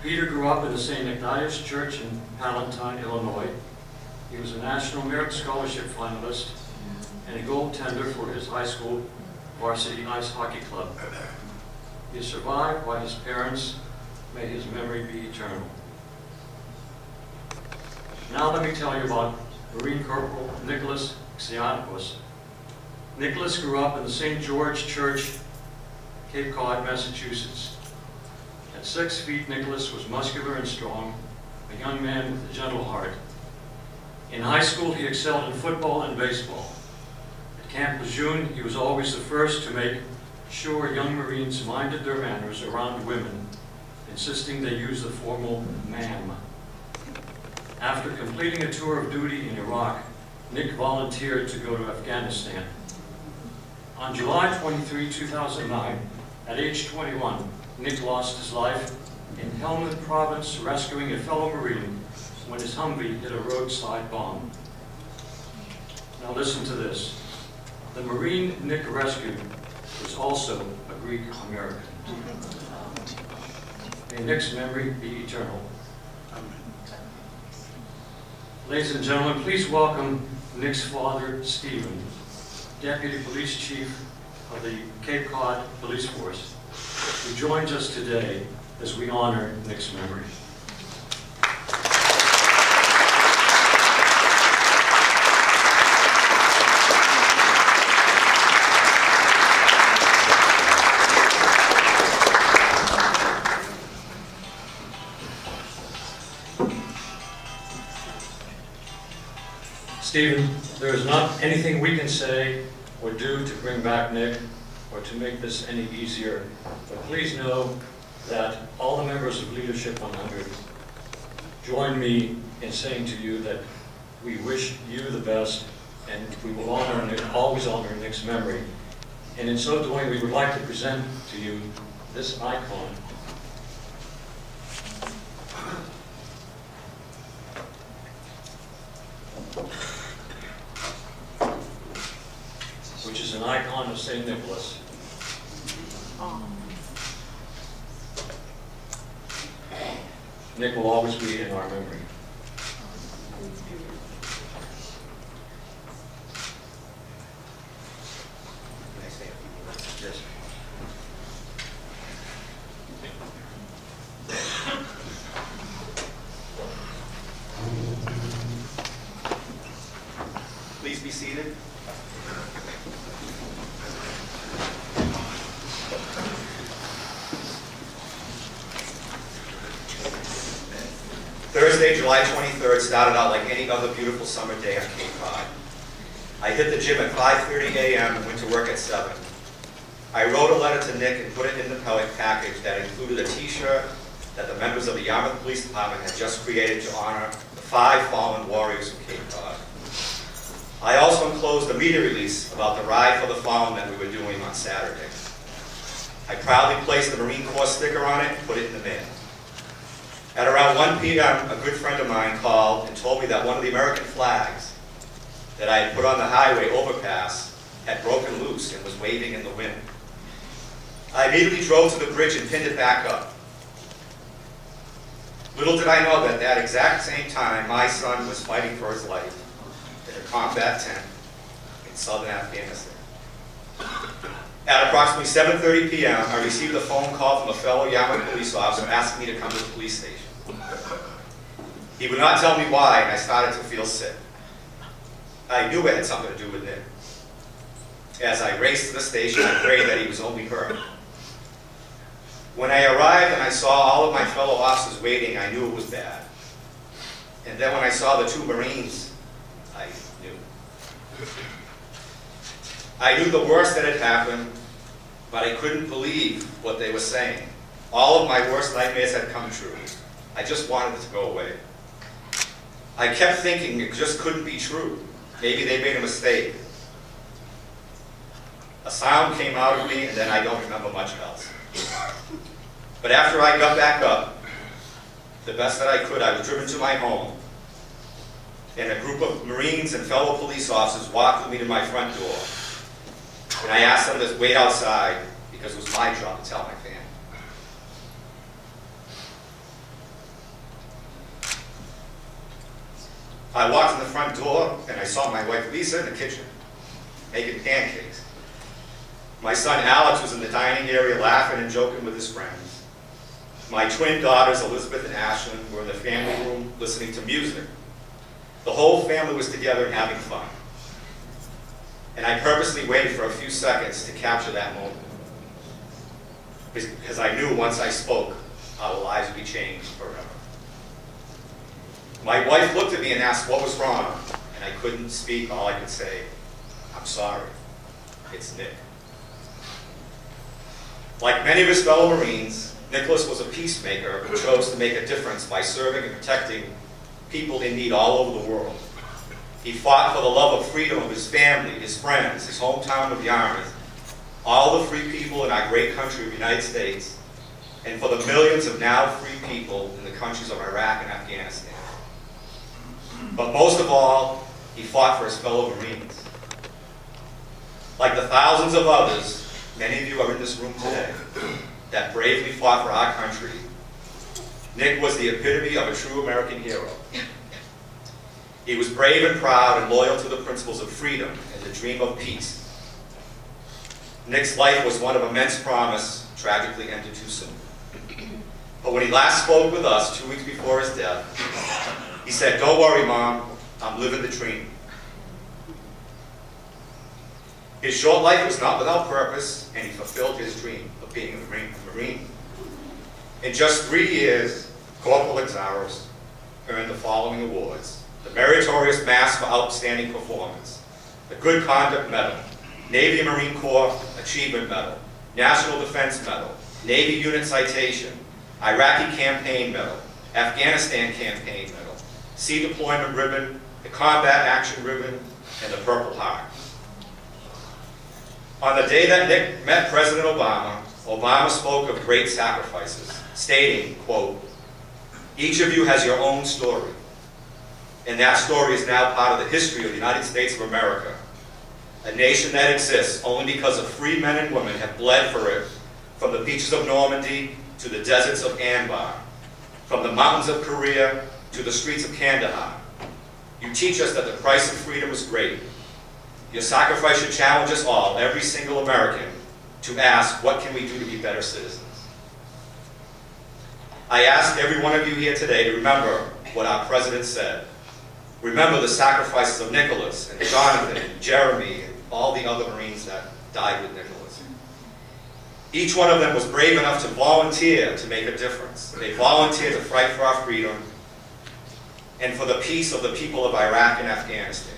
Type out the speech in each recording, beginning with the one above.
Peter grew up in the St. Ignatius Church in Palatine, Illinois. He was a National Merit Scholarship finalist and a goaltender for his high school varsity ice hockey club. He is survived by his parents. May his memory be eternal. Now let me tell you about Marine Corporal Nicholas Xianopoulos. Nicholas grew up in the St. George Church, Cape Cod, Massachusetts. At 6 feet, Nicholas was muscular and strong, a young man with a gentle heart. In high school, he excelled in football and baseball. At Camp Lejeune, he was always the first to make sure young Marines minded their manners around women, insisting they use the formal ma'am. After completing a tour of duty in Iraq, Nick volunteered to go to Afghanistan. On July 23, 2009, at age 21, Nick lost his life in Helmand Province rescuing a fellow Marine when his Humvee hit a roadside bomb. Now listen to this. The Marine Nick rescued was also a Greek American. May Nick's memory be eternal. Ladies and gentlemen, please welcome Nick's father, Stephen, Deputy Police Chief of the Cape Cod Police Force, who joins us today as we honor Nick's memory. Stephen, there is not anything we can say or do to bring back Nick or to make this any easier, but please know that all the members of Leadership 100 join me in saying to you that we wish you the best and we will honor Nick, always honor Nick's memory. And in so doing, we would like to present to you this icon. Which is an icon of St. Nicholas. Nick will always be in our memory. Yes. Please be seated. Thursday, July 23rd started out like any other beautiful summer day on Cape Cod. I hit the gym at 5:30 a.m. and went to work at 7. I wrote a letter to Nick and put it in the package that included a t-shirt that the members of the Yarmouth Police Department had just created to honor the 5 fallen warriors from Cape Cod. I also enclosed a media release about the Ride for the Fallen that we were doing on Saturday. I proudly placed the Marine Corps sticker on it and put it in the mail. At around 1 p.m., a good friend of mine called and told me that one of the American flags that I had put on the highway overpass had broken loose and was waving in the wind. I immediately drove to the bridge and pinned it back up. Little did I know that at that exact same time, my son was fighting for his life in a combat tent in southern Afghanistan. At approximately 7:30 p.m., I received a phone call from a fellow Yarmouth police officer asking me to come to the police station. He would not tell me why, and I started to feel sick. I knew it had something to do with Nick. As I raced to the station, I prayed that he was only hurt. When I arrived and I saw all of my fellow officers waiting, I knew it was bad. And then when I saw the 2 Marines, I knew. I knew the worst that had happened, but I couldn't believe what they were saying. All of my worst nightmares had come true. I just wanted it to go away. I kept thinking it just couldn't be true. Maybe they made a mistake. A sound came out of me, and then I don't remember much else. But after I got back up, the best that I could, I was driven to my home. And a group of Marines and fellow police officers walked with me to my front door. And I asked them to wait outside because it was my job to tell my family. I walked in the front door and I saw my wife Lisa in the kitchen making pancakes. My son Alex was in the dining area laughing and joking with his friends. My twin daughters Elizabeth and Ashlyn were in the family room listening to music. The whole family was together and having fun. And I purposely waited for a few seconds to capture that moment, because I knew once I spoke, our lives would be changed forever. My wife looked at me and asked what was wrong, and I couldn't speak. All I could say, I'm sorry, it's Nick. Like many of his fellow Marines, Nicholas was a peacemaker who chose to make a difference by serving and protecting people in need all over the world. He fought for the love of freedom of his family, his friends, his hometown of Yarmouth, all the free people in our great country of the United States, and for the millions of now free people in the countries of Iraq and Afghanistan. But most of all, he fought for his fellow Marines. Like the thousands of others, many of you are in this room today, that bravely fought for our country, Nick was the epitome of a true American hero. He was brave and proud and loyal to the principles of freedom and the dream of peace. Nick's life was one of immense promise, tragically ended too soon. But when he last spoke with us 2 weeks before his death, he said, "Don't worry, Mom, I'm living the dream." His short life was not without purpose, and he fulfilled his dream of being a Marine. In just 3 years, Corporal Exaros earned the following awards: the Meritorious Mass for Outstanding Performance, the Good Conduct Medal, Navy and Marine Corps Achievement Medal, National Defense Medal, Navy Unit Citation, Iraqi Campaign Medal, Afghanistan Campaign Medal, Sea Deployment Ribbon, the Combat Action Ribbon, and the Purple Heart. On the day that Nick met President Obama, Obama spoke of great sacrifices, stating, quote, "Each of you has your own story, and that story is now part of the history of the United States of America, a nation that exists only because of free men and women have bled for it, from the beaches of Normandy to the deserts of Anbar, from the mountains of Korea to the streets of Kandahar. You teach us that the price of freedom is great. Your sacrifice should challenge us all, every single American, to ask, what can we do to be better citizens?" I ask every one of you here today to remember what our President said. Remember the sacrifices of Nicholas and Jonathan and Jeremy and all the other Marines that died with Nicholas. Each one of them was brave enough to volunteer to make a difference. They volunteered to fight for our freedom and for the peace of the people of Iraq and Afghanistan.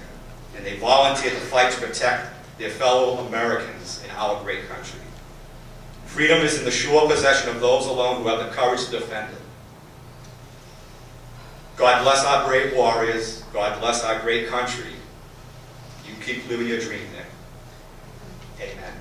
And they volunteered to fight to protect their fellow Americans in our great country. Freedom is in the sure possession of those alone who have the courage to defend it. God bless our brave warriors. God bless our great country. You keep living your dream, Nick. Amen.